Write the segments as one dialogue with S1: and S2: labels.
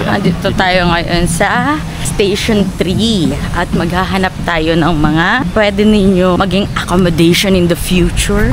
S1: Andito tayo ngayon sa Station 3 at maghahanap tayo ng mga pwede ninyo maging accommodation in the future.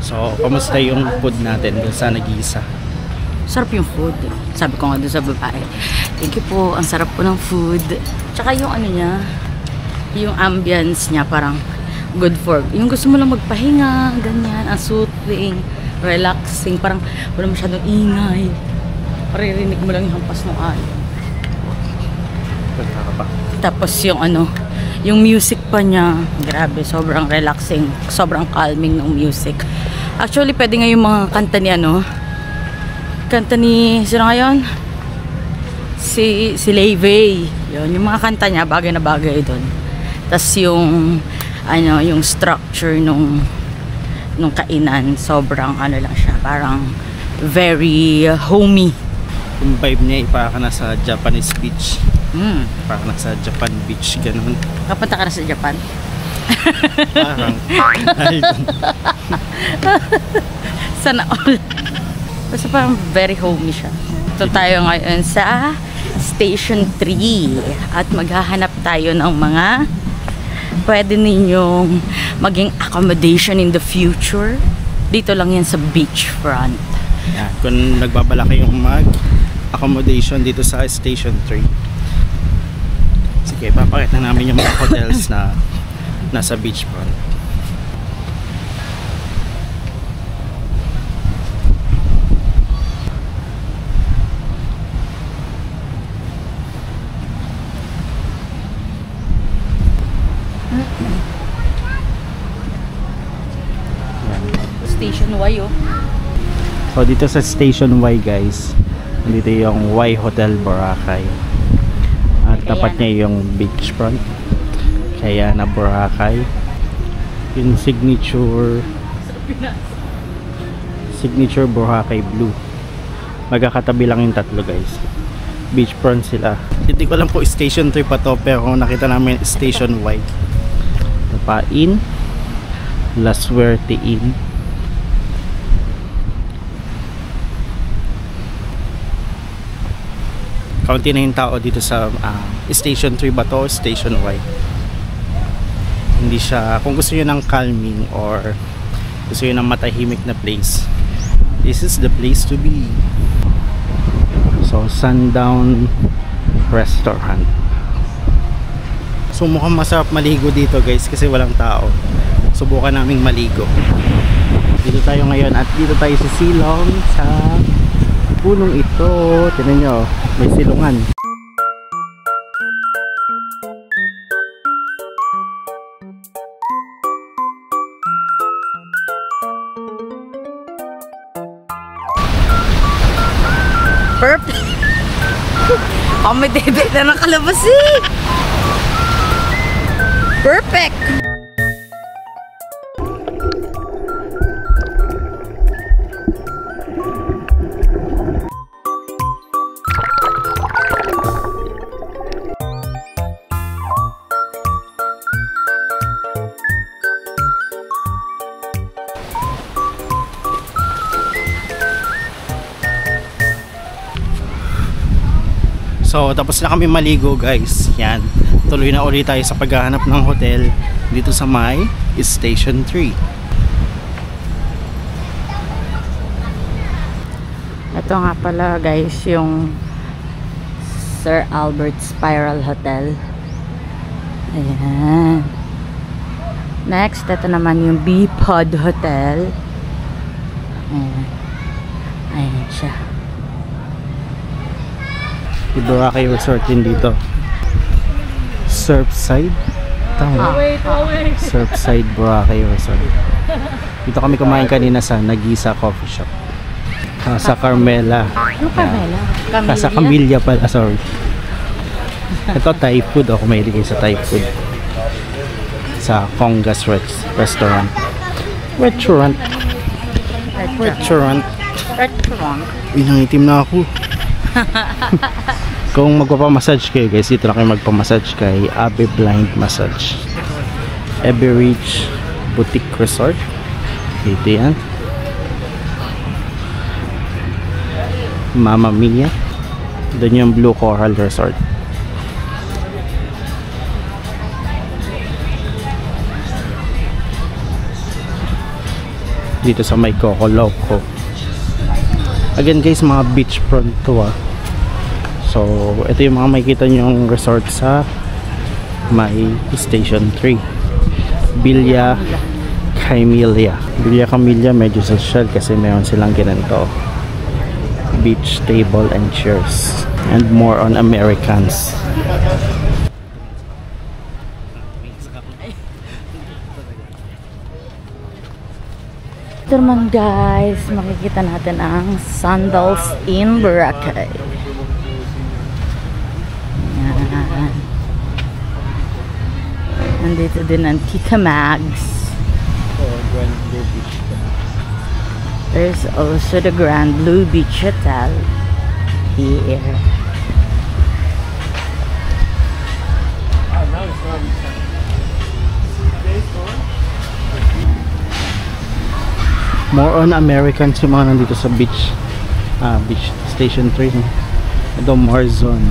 S2: So, kamusta yung food natin dun sa Nag-Iisa?
S1: Sarap yung food. Sabi ko nga doon sa babae, thank you po, ang sarap po ng food. Tsaka yung ano niya, yung ambience niya parang good for, yung gusto mo lang magpahinga, ganyan, ang soothing, relaxing, parang wala masyadong ingay. Paririnig mo lang yung hampas ng ay. Tapos yung ano, yung music pa niya, grabe, sobrang relaxing, sobrang calming ng music. Actually, pwede nga yung mga kanta ni ano, kanta ni, sino ngayon? Si Levey. Yun, yung mga kanta niya, bagay na bagay doon. Tapos yung, ano, yung structure nung kainan, sobrang ano lang siya, parang very homey.
S2: Yung vibe niya, ipaka na sa Japanese beach. Parang nasa Japan beach, ganun.
S1: Kapunta ka na sa Japan?
S2: Parang
S1: sana all. Basta parang very homey siya. Ito tayo ngayon sa Station 3 at maghahanap tayo ng mga pwede ninyong maging accommodation in the future. Dito lang yan sa beachfront.
S2: Yan, kung nagbabala kayong mag-accommodation dito sa Station 3. Sige, papakita namin yung mga hotels na nasa beachfront.
S1: Station Y, oh.
S2: So dito sa Station Y, guys, dito yung Y Hotel Boracay. At tapat niya yung beachfront. Kaya na Boracay. Yung signature Boracay Blue. Magkakatabi lang yung tatlo, guys. Beachfront sila. Hindi ko lang po Station 3 pa to, pero kung nakita namin Station Y. Inn, La Suerte Inn. Kaunti na yung tao dito sa Station 3 ba to, Station Y. Hindi siya, kung gusto nyo ng calming or gusto nyo ng matahimik na place, this is the place to be. So, Sundown Restaurant. So, mukhang masarap maligo dito, guys, kasi walang tao. Subukan naming maligo. Dito tayo ngayon at dito tayo sa Silong sa punong ito. Tingnan nyo, may silungan.
S1: Perfect. May dede na nakalabas eh. Perfect.
S2: So tapos na kami maligo, guys. Yan, tuloy na ulit tayo sa paghahanap ng hotel dito sa may Station 3.
S1: Ito nga pala, guys, yung Sir Albert Spiral Hotel. Ayan. Next, ito naman yung B-Pod Hotel. Ayan. Ayan siya.
S2: Yung Boracay Resort din dito. Surfside. Tama. Surfside Boracay Resort. Dito kami kumain kanina sa Nagisa Coffee Shop. Sa Carmela.
S1: Ano Carmela?
S2: Sa Camellia pala, sorry. Ito Thai food. Ako may iligay sa Thai food. Sa Congas Restaurant. Restaurant. Uy, nangitim na ako. Kung magpapamassage kayo guys, dito na kayo magpamassage kay Abe Blind Massage. Abe Ridge Boutique Resort. Dito yan. Mama Mia. Doon yung Blue Coral Resort. Dito sa may Coco Loco. Again guys, mga beachfront to So ito yung mga makikita nyong resort sa may Station 3, Villa Camellia. Villa Camellia medyo social kasi mayroon silang ganito beach table and chairs and more on Americans.
S1: Ito naman guys, makikita natin ang Sandals in Boracay. Yan. Nandito din ang Tita Mags. There's also the Grand Blue Beach Hotel here.
S2: More on Americans yung mga nandito sa beach. Beach Station 3. Ito Marzon.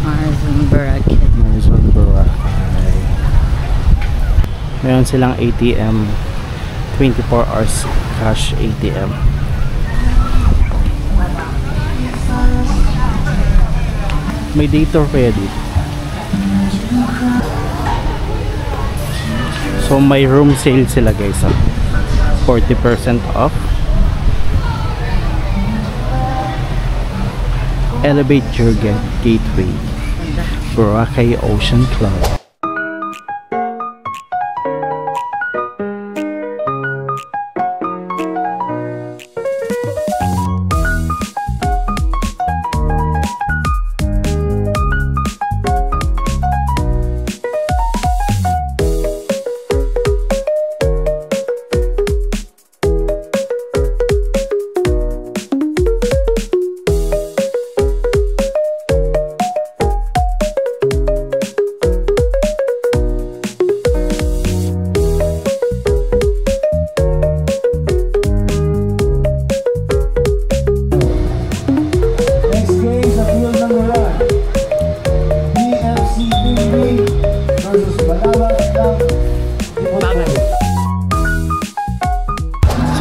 S1: Marzon Boracay.
S2: Marzon Boracay. Mayroon silang ATM. 24 hours cash ATM. May day tour kaya dito. So may room sale sila guys, 40% off. Elevate your gateway. Boracay Ocean Club.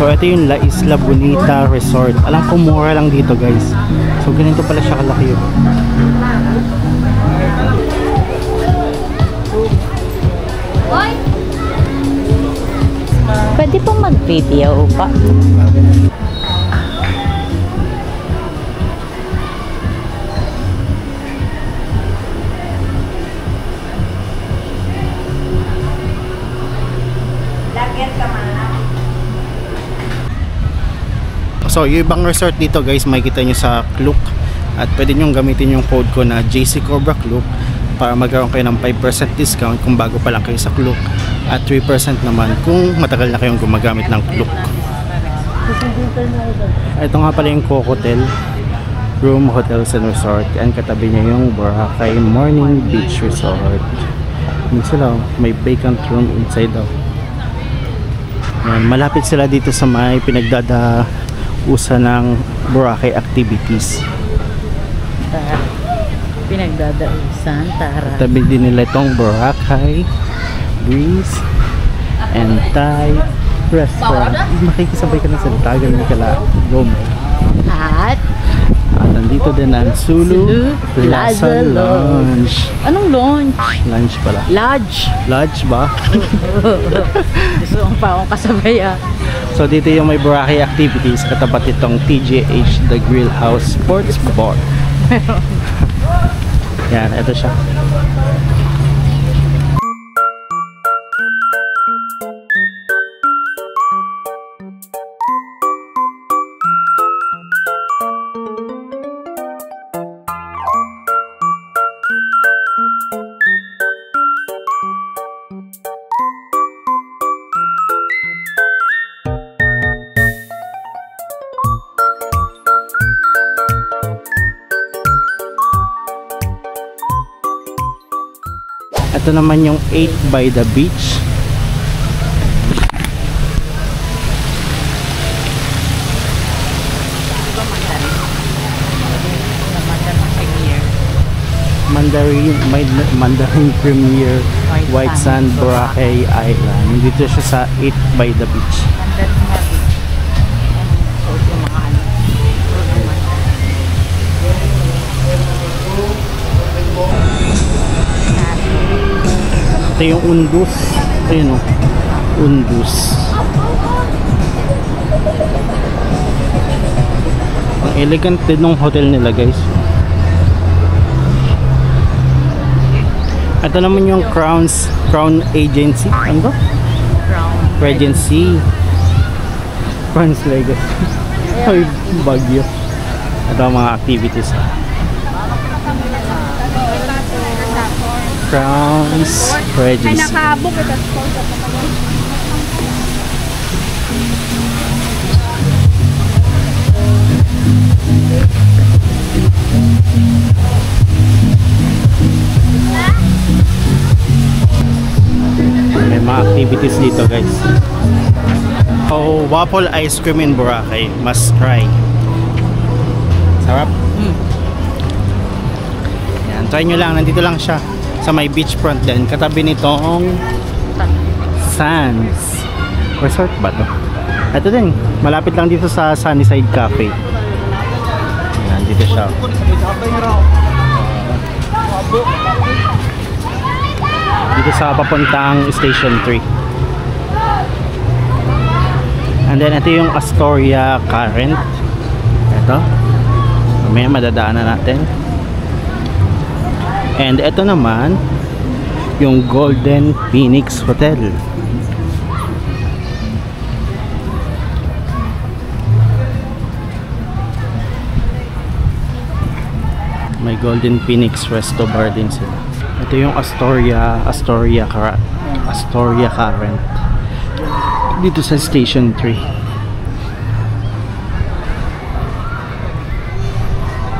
S2: So ito yung La Isla Bonita Resort. Alam ko mura lang dito guys. So ganito pala siya kalaki yun.
S1: Pwede pong mag-video pa.
S2: So yung ibang resort dito guys, makikita nyo sa Klook. At pwede nyo gamitin yung code ko na JC Cobra Klook para magkaroon kayo ng 5% discount kung bago pa lang kayo sa Klook. At 3% naman kung matagal na kayong gumagamit ng Klook. Ito nga pala yung Cocotel Room Hotels and Resort. And katabi niya yung Boracay Morning Beach Resort. Yun sila, may vacant room inside daw. Malapit sila dito sa may pinagdadausa ng Boracay activities.
S1: Pinagdadausan, tara.
S2: Tabi din nila itong Boracay Breeze and Thai Restaurant. Makikisabay ka ng salita, ganun kala Gome.
S1: At
S2: nandito Nandito din ang Sulu Plaza Lounge.
S1: Anong launch?
S2: Lunch pala.
S1: Lodge.
S2: Lodge ba?
S1: Gusto ko pa akong kasabay ah.
S2: So dito yung may Boracay activities katapat itong TGH The Grill House Sports Bar. Yan, ito siya. Ito naman yung 8 by the beach. Mandarin Premier White Sand Boracay Island. Dito siya sa 8 by the beach. Ito yung Undus. Ayun o. Undus. Ang elegant din ng hotel nila, guys. Ito naman yung Crown Agency. Ano ba?
S1: Crown
S2: Regency. Crown's Legacy. Ay, Baguio. Ito ang mga activities. Crown's Regency. May mga activities dito, guys. Oh, waffle ice cream in Boracay. Must try. Sarap. Yan, try nyo lang. Nandito lang siya sa may beachfront din. Katabi nitong Sands Resort ba to? Ito din. Malapit lang dito sa Sunnyside Cafe. Yan, dito siya. Dito sa papuntang Station 3. And then ito yung Astoria Current. Ito. May madadaanan natin. And ito naman yung Golden Phoenix Hotel. May Golden Phoenix Resto Bar din sila. Ito yung Astoria Current dito sa Station 3.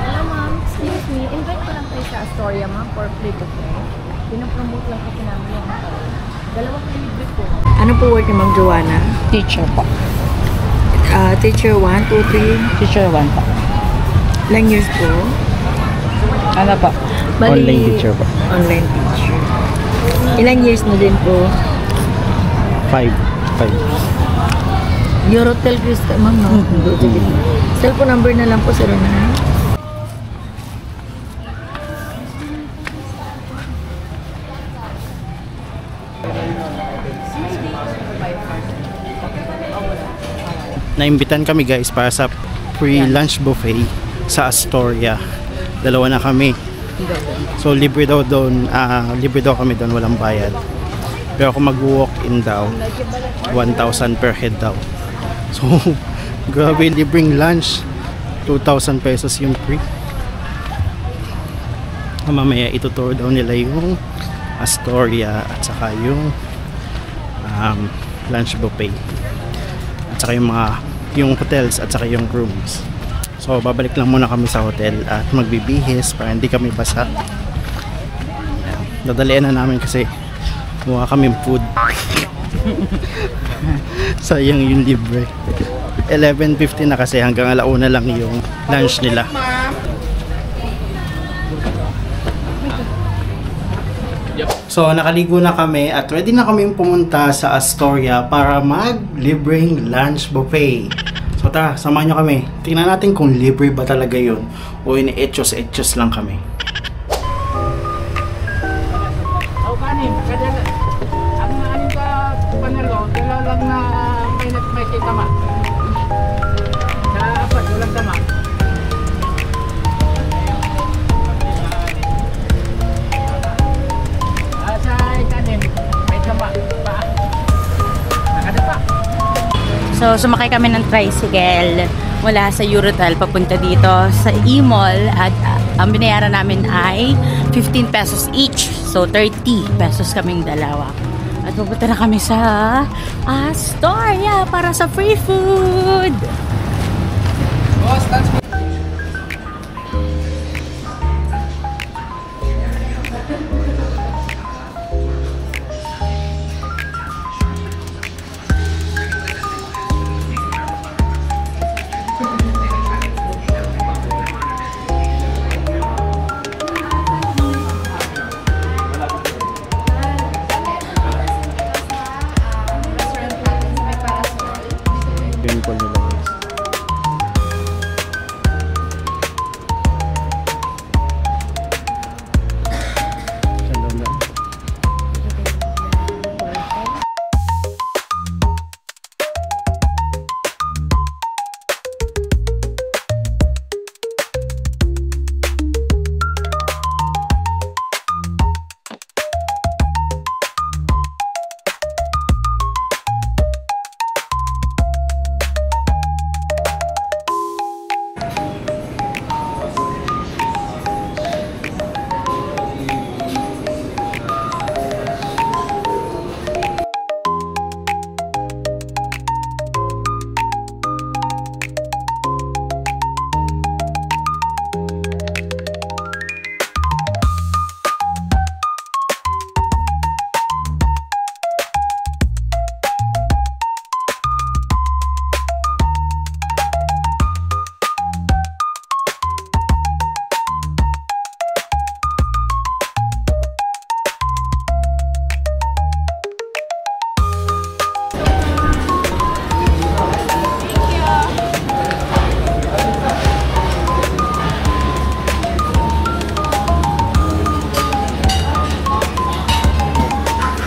S3: Hello ma'am, excuse me, invite ko lang kayo sa Astoria ma'am for free to play. Pinapromote lang kasi namin yung dalawang libre po.
S4: Ano po work ni Ma'am Joanna?
S1: Teacher po.
S4: Teacher 1, 2, 3.
S1: Teacher 1 po.
S4: Ilang years po?
S1: Ano po?
S2: Online teacher po.
S4: Online teacher. Ilang years na din po?
S2: 5.
S4: Eurotel Crystal, ma'am, no? Cellphone number na lang po, 09.
S2: Naimbitan kami, guys, para sa free lunch buffet sa Astoria. Dalawa na kami. So libre daw kami doon, walang bayad. Pero kung mag-walk-in daw, 1,000 per head daw. So grabe, libreng lunch. 2,000 pesos yung free. Mamaya ituturo daw nila yung Astoria at saka yung lunch buffet. At saka yung hotels at saka yung rooms. So babalik lang muna kami sa hotel at magbibihis para hindi kami basa. Dadalian na namin kasi mukha kaming food. Sayang yung libre. 11:50 na kasi, hanggang 1:00 lang yung lunch nila. So nakaligo na kami at ready na kami pumunta sa Astoria para mag-libreng lunch buffet. So ta, samahan nyo kami. Tingnan natin kung libre ba talaga yun o ini-etchos lang kami.
S5: Kanin, ang anin ka panalo, dalaw lang na may tama. Sa apat, walang tama. Sa kanin, may tama. Nakadapa.
S1: So, sumakay kami ng tricycle mula sa Eurotel papunta dito sa E-Mall at ang binayaran namin ay 15 pesos each. So, 30 pesos kaming dalawa. At pupunta na kami sa Astoria para sa free food.
S2: Chemical nila guys.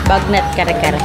S1: Bagnet kare-kare.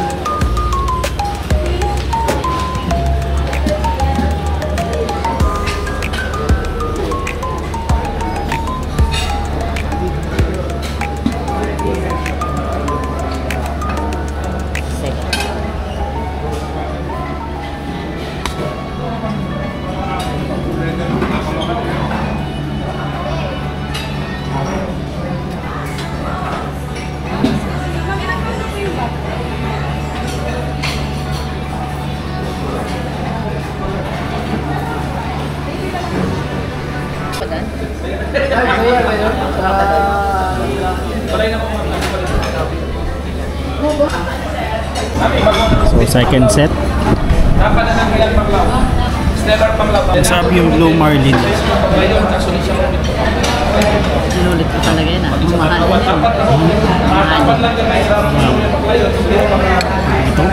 S2: So second set. Sabi yung Blue Marlin.
S1: Sinulit ko talaga yun ah. Mahal.
S2: Ito?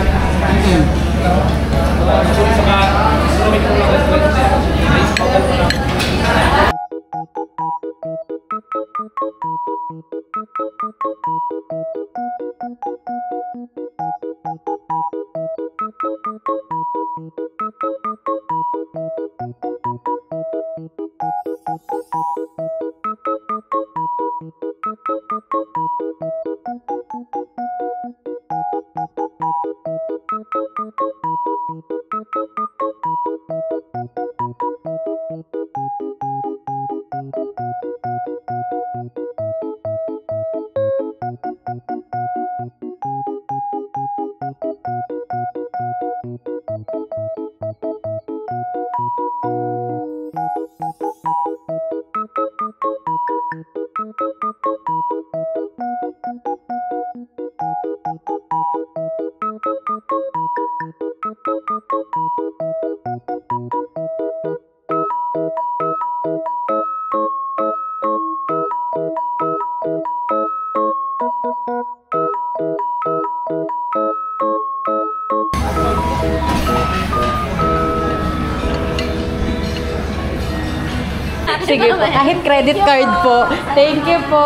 S1: Sige po, kahit credit card po. Thank you po.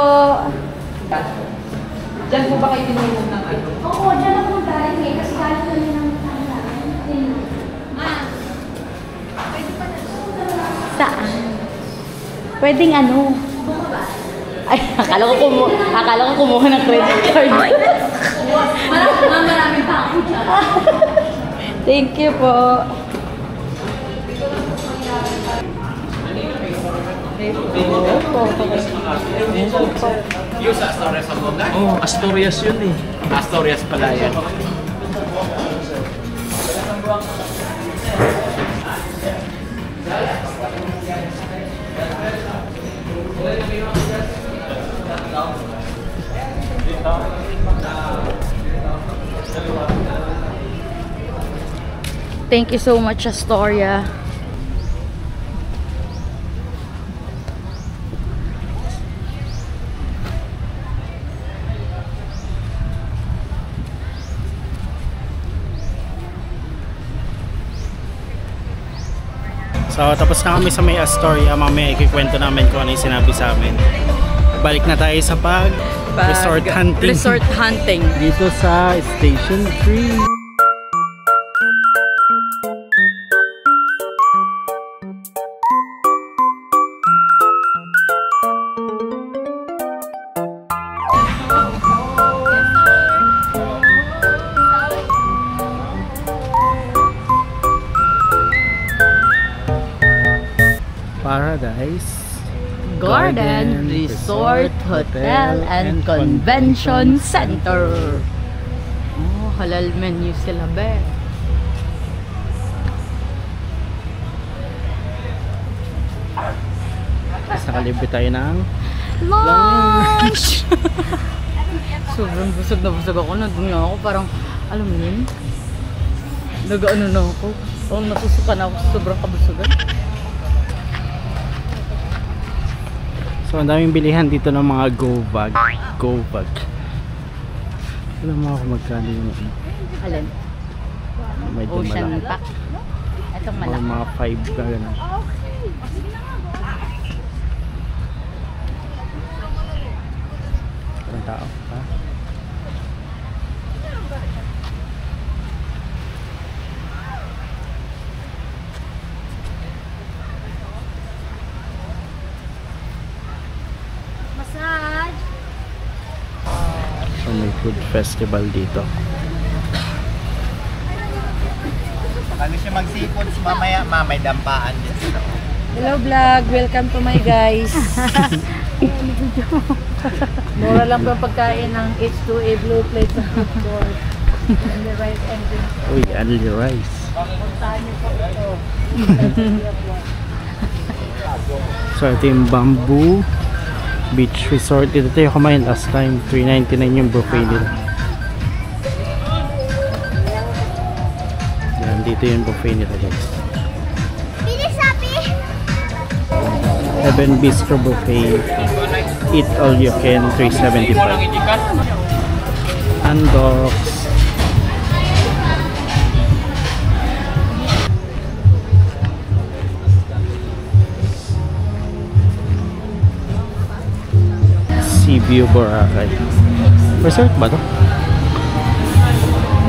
S1: Diyan po ba kayo tinulong ng ano?
S6: Oo, dyan ako galing eh. Kasi galing kami ng
S1: Saan? Pwedeng ano? Ay, akala ko kumuha ng credit card.
S6: Marami pa ako dyan.
S1: Thank you po.
S5: Yung sa Asturias ang mga? Oo, Asturias yun eh. Asturias pala yan.
S1: Thank you so much, Astoria.
S2: So tapos na kami sa may Astoria. Mamaya ikikwento namin kung ano yung sinabi sa amin. Balik na tayo sa resort hunting.
S1: Resort hunting.
S2: Dito sa Station 3. Paradise
S1: Garden Resort Hotel and Convention Center. Oh, halal menu sila, be.
S2: Nakalibre tayo ng
S1: lunch. Sobrang busog na busog ako. Nandun nga ako parang, alam mo yun, nag-ano na ako. Parang nasusuka na ako sa sobrang kabusugan.
S2: So ang daming bilihan dito ng mga go bag. Alam mo ako magkano yung
S1: Alin?
S2: medyo
S1: Ocean
S2: malaki.
S1: pack. Itong
S2: O,
S1: malaki.
S2: mga 5 ka ganun. Ang tao pa.
S6: Massage.
S2: So may food festival dito.
S7: Kami siya mag-seafoods mamaya, may dampaan din sila.
S4: Hello vlog, welcome to my guys. Mura lang po ang pagkain ng H2A Blue Plate sa food court. And the right entrance.
S2: Uy, only rice.
S4: Puntahan niyo po ito.
S2: So ito yung Bamboo Beach Resort. Dito tayo kumain last time. $3.99 yung buffet nila. Yan, dito yung buffet nila guys.
S6: Bilis, Happy!
S2: Heaven Bistro Buffet. Eat all you can, $3.75. Unbox. Seaview Boracay. Resort ba to?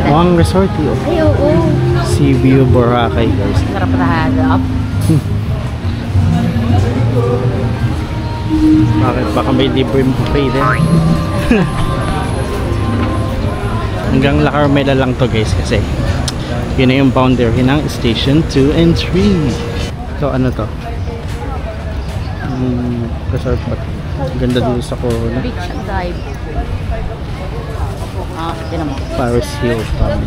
S2: Mukhang resort yun.
S1: Ay, oo.
S2: Seaview Boracay guys.
S1: Sarap na hanap.
S2: Bakit? Baka may libre buffet din. Hanggang La Carmela lang to guys kasi yun na yung boundary ng Station 2 and 3. So ano to? Resort ba to? Ganda dito sa Corona.
S1: Beach and dive. Ah, ito naman.
S2: Paris Hilton.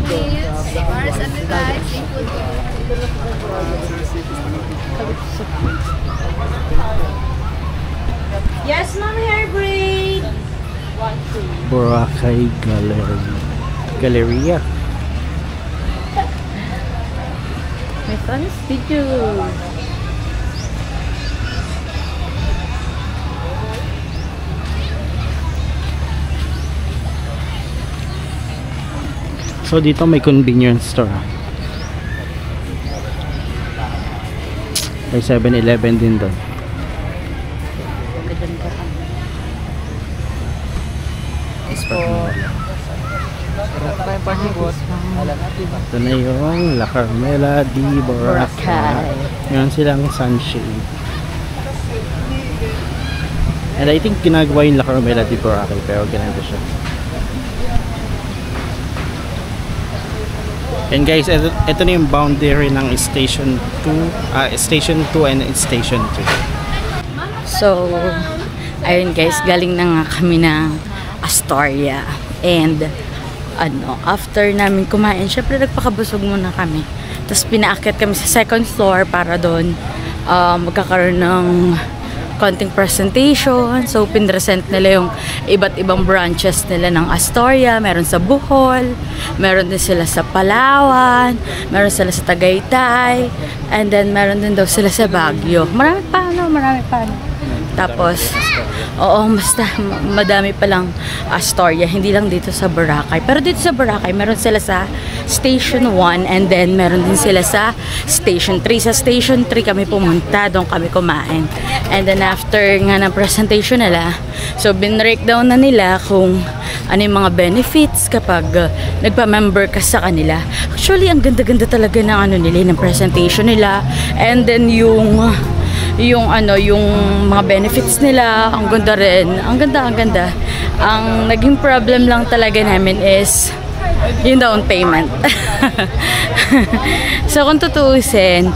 S6: Yes, ma'am, hair braid.
S2: Boracay Galleria.
S1: May friends, did you?
S2: So dito may convenience store. May 7-Eleven din doon. Magnolia. Ito na yung La Carmela de Boracay. Ngayon silang sunshade. And I think ginagawa yung La Carmela de Boracay pero ganito siya. And guys, ito na yung boundary ng Station 2 and Station 3.
S1: So, ayun guys, galing na nga kami ng Astoria. And after namin kumain, syempre nagpakabusog muna kami. Tapos pinaakyat kami sa second floor para doon magkakaroon ng konting presentation. So pinresent nila yung iba't ibang branches nila ng Astoria. Meron sa Bohol, meron din sila sa Palawan, meron sila sa Tagaytay, and then meron din daw sila sa Baguio. Marami pa. Tapos, basta madami palang Astoria, hindi lang dito sa Boracay. Pero dito sa Boracay, meron sila sa Station 1 and then meron din sila sa Station 3. Sa Station 3 kami pumunta, doon kami kumain. And then after nga ng presentation nila, so binreakdown na nila kung ano yung mga benefits kapag nagpa-member ka sa kanila. Actually, ang ganda-ganda talaga ng nila, ng presentation nila. And then yung mga benefits nila, ang ganda rin. Ang ganda. Ang naging problem lang talaga namin is yung down payment. So kung tutuusin,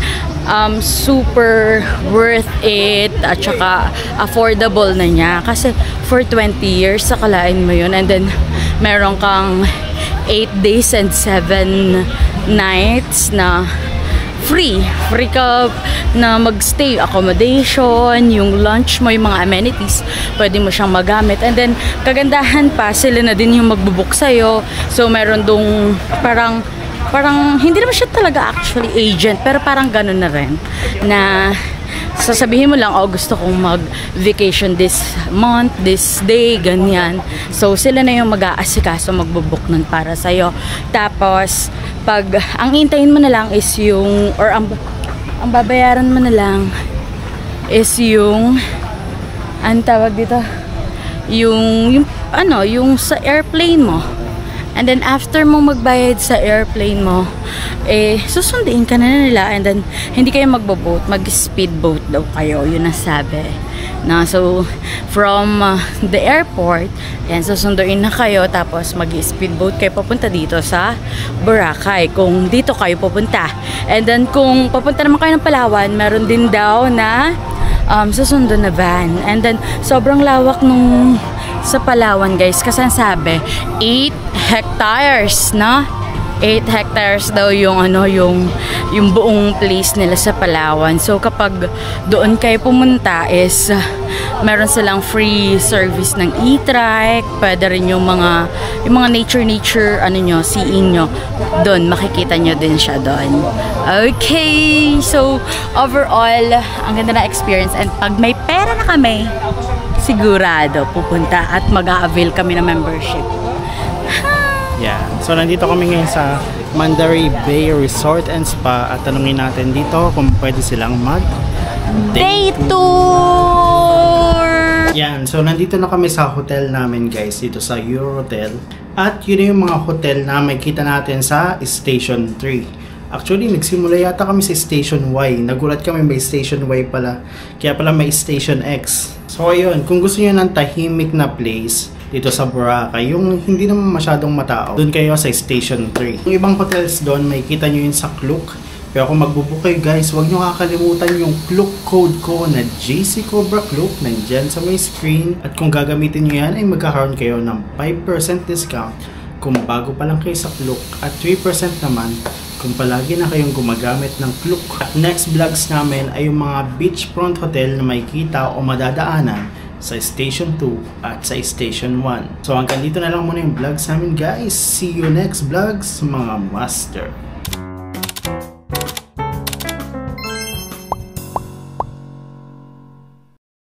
S1: super worth it at saka affordable na niya kasi for 20 years sakalain mo yun, and then meron kang 8 days and 7 nights na free ka na magstay, accommodation, yung lunch mo, yung mga amenities, pwede mo siyang magamit. And then, kagandahan pa, sila na din yung magbubuk sa'yo. So, meron dong parang hindi naman siya talaga actually agent, pero parang ganun na rin. Na, sasabihin mo lang, gusto kong mag-vacation this month, this day, ganyan. So, sila na yung mag-aasikaso, magbubuk nun para sa'yo. Tapos, ang hintayin mo na lang is yung, or ang babayaran mo na lang is yung, ang tawag dito, yung sa airplane mo. And then after mo magbayad sa airplane mo, susunduin ka na nila, and then hindi kayo magbo-boat, mag-speedboat daw kayo, yun ang sabi. So from the airport, susunduin na kayo, tapos mag-speedboat kayo papunta dito sa Boracay kung dito kayo pupunta. And then kung papunta naman kayo ng Palawan, meron din daw na susundo na van. And then sobrang lawak nung sa Palawan guys, kasi sabi 8 hectares na 8 hectares daw yung buong place nila sa Palawan. So kapag doon kayo pumunta is meron silang free service ng e-trike, pwede rin yung mga nature seeing nyo doon, makikita nyo din siya doon. Okay, so overall ang ganda na experience, and pag may pera na kami, sigurado pupunta at mag-a-avail kami ng membership.
S2: Yeah. So nandito kami ngayon sa Mandalay Bay Resort and Spa at tanungin natin dito kung pwede silang
S1: day tour!
S2: Yan. So nandito na kami sa hotel namin guys, dito sa Eurotel. At yun yung mga hotel na makikita natin sa Station 3. Actually, nagsimula yata kami sa Station Y. Nagulat kami may Station Y pala. Kaya pala may Station X. So ayun, kung gusto niyo ng tahimik na place dito sa Boracay, yung hindi naman masyadong matao, doon kayo sa Station 3. Yung ibang hotels doon, makikita nyo yun sa Klook. Pero kung magbubook kayo guys, huwag nyo kakalimutan yung Klook code ko na JC Cobra Klook, nandyan sa may screen. At kung gagamitin nyo yan, ay magkakaroon kayo ng 5% discount kung bago pa lang kayo sa Klook, at 3% naman kung palagi na kayong gumagamit ng Klook. At next vlogs namin ay yung mga beachfront hotel na makikita o madadaanan sa Station 2 at sa Station 1. So hanggang dito na lang muna yung vlogs namin guys. See you next vlogs mga master.